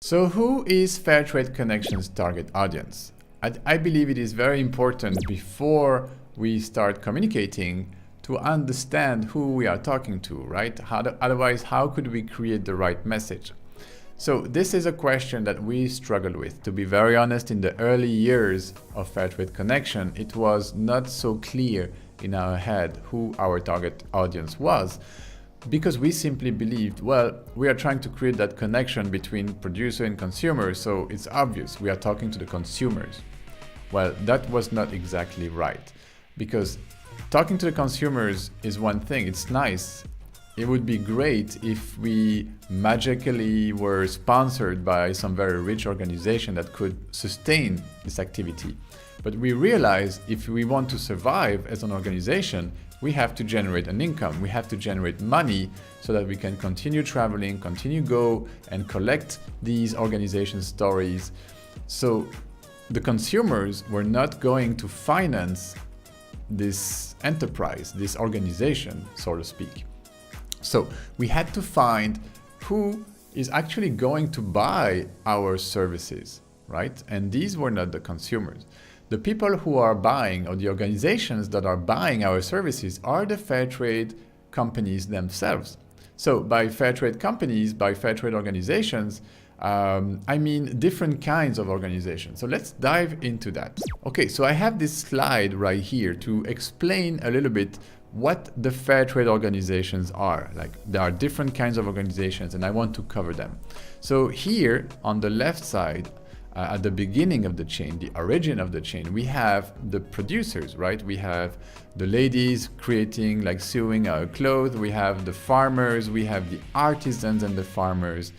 So who is Fairtrade Connection's target audience? I believe it is very important before we start communicating to understand who we are talking to, right? Otherwise, how could we create the right message? So this is a question that we struggled with. To be very honest, in the early years of Fairtrade Connection, it was not so clear in our head who our target audience was, because we simply believed, well, we are trying to create that connection between producer and consumer, so it's obvious we are talking to the consumers. Well, that was not exactly right, because talking to the consumers is one thing, it's nice. It would be great if we magically were sponsored by some very rich organization that could sustain this activity. But we realized if we want to survive as an organization, we have to generate an income, we have to generate money so that we can continue traveling, continue go and collect these organization stories. So the consumers were not going to finance this enterprise, this organization, so to speak. So we had to find who is actually going to buy our services, right? And these were not the consumers. The people who are buying, or the organizations that are buying our services, are the fair trade companies themselves. So by fair trade companies, by fair trade organizations, I mean different kinds of organizations. So let's dive into that. Okay, so I have this slide right here to explain a little bit what the fair trade organizations are. Like, there are different kinds of organizations and I want to cover them. So here on the left side, at the beginning of the chain, the origin of the chain, we have the producers, right? We have the ladies creating, like sewing our clothes. We have the farmers, we have the artisans and the farmers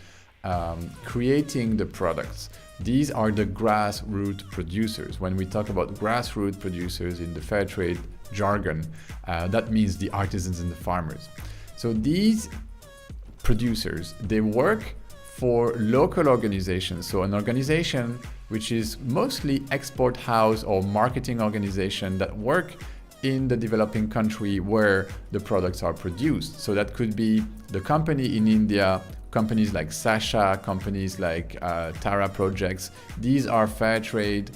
creating the products. These are the grassroots producers. When we talk about grassroots producers in the fair trade jargon, that means the artisans and the farmers. So these producers, they work for local organizations. So an organization which is mostly export house or marketing organization that work in the developing country where the products are produced. So that could be the company in India, companies like Sasha, companies like Tara Projects. These are fair trade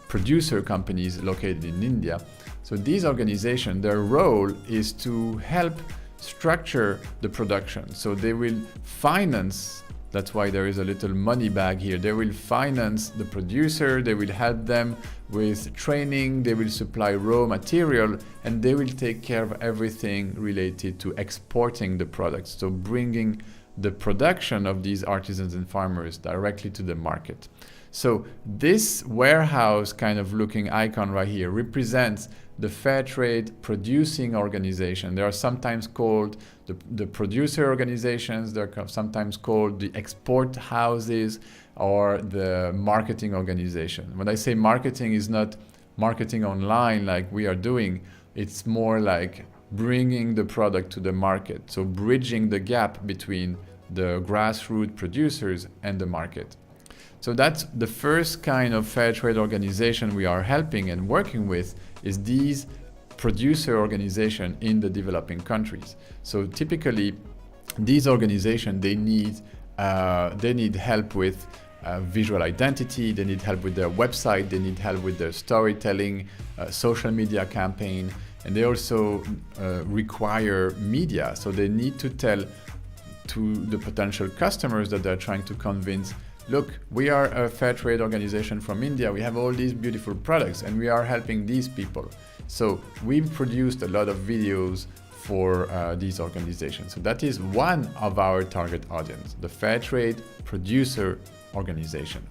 producer companies located in India. So these organizations, their role is to help structure the production. So they will finance, that's why there is a little money bag here, they will finance the producer, they will help them with training, they will supply raw material, and they will take care of everything related to exporting the products. So bringing the production of these artisans and farmers directly to the market. So this warehouse kind of looking icon right here represents the fair trade producing organization. They are sometimes called the producer organizations, they're sometimes called the export houses or the marketing organization. When I say marketing, is not marketing online like we are doing, it's more like bringing the product to the market. So bridging the gap between the grassroots producers and the market. So that's the first kind of fair trade organization we are helping and working with, is these producer organizations in the developing countries. So typically these organizations, they need help with visual identity, they need help with their website, they need help with their storytelling, social media campaign, and they also require media. So they need to tell to the potential customers that they're trying to convince, look, we are a fair trade organization from India, we have all these beautiful products and we are helping these people. So we've produced a lot of videos for these organizations. So that is one of our target audience, the fair trade producer organization.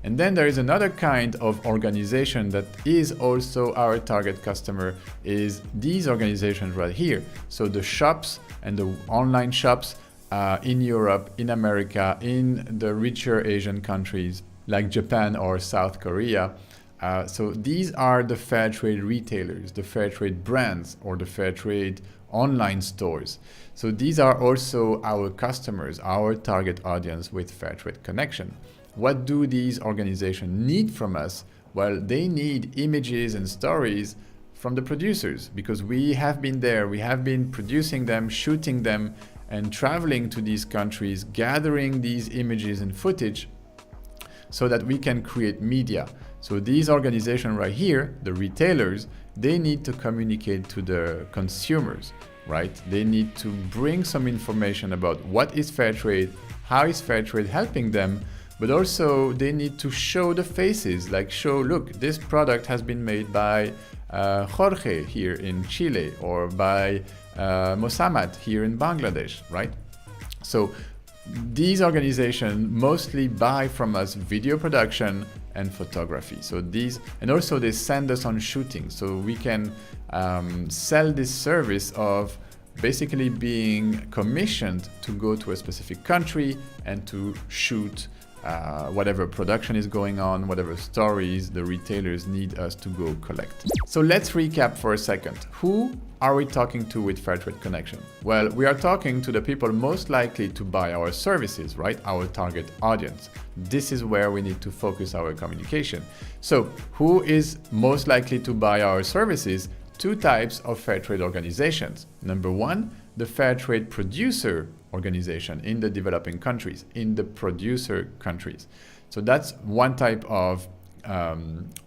And then there is another kind of organization that is also our target customer, is these organizations right here. So the shops and the online shops in Europe, in America, in the richer Asian countries like Japan or South Korea. So these are the fair trade retailers, the fair trade brands, or the fair trade online stores. So these are also our customers, our target audience with Fair Trade Connection. What do these organizations need from us? Well, they need images and stories from the producers, because we have been there, we have been producing them, shooting them, and traveling to these countries, gathering these images and footage so that we can create media. So these organizations right here, the retailers, they need to communicate to the consumers, right? They need to bring some information about what is fair trade, how is fair trade helping them, but also they need to show the faces, like show, look, this product has been made by Jorge here in Chile, or by Mosamad here in Bangladesh, right? So these organizations mostly buy from us video production and photography. So these, and also they send us on shooting, so we can sell this service of basically being commissioned to go to a specific country and to shoot whatever production is going on, whatever stories the retailers need us to go collect. So let's recap for a second. Who are we talking to with Fair Trade Connection? Well, we are talking to the people most likely to buy our services, right? Our target audience. This is where we need to focus our communication. So who is most likely to buy our services? Two types of fair trade organizations. Number one, the fair trade producer organization in the developing countries, in the producer countries. So that's one type of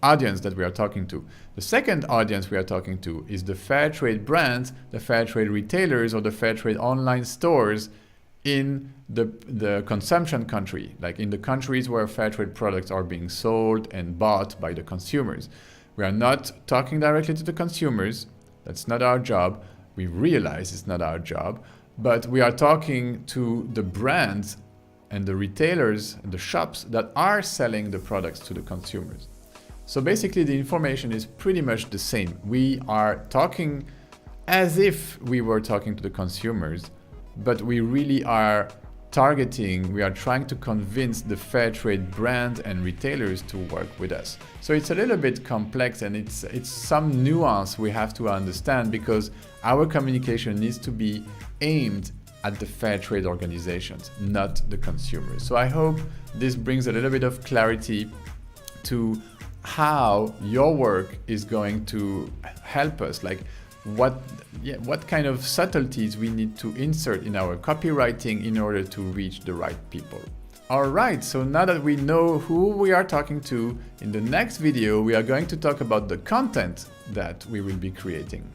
audience that we are talking to. The second audience we are talking to is the fair trade brands, the fair trade retailers, or the fair trade online stores in the consumption country, like in the countries where fair trade products are being sold and bought by the consumers. We are not talking directly to the consumers. That's not our job. We realize it's not our job, but we are talking to the brands and the retailers and the shops that are selling the products to the consumers. So basically the information is pretty much the same. We are talking as if we were talking to the consumers, but we really are targeting, we are trying to convince the fair trade brands and retailers to work with us. So it's a little bit complex, and it's some nuance we have to understand, because our communication needs to be aimed at the fair trade organizations, not the consumers. So I hope this brings a little bit of clarity to how your work is going to help us, like what kind of subtleties we need to insert in our copywriting in order to reach the right people. All right, so now that we know who we are talking to, in the next video we are going to talk about the content that we will be creating.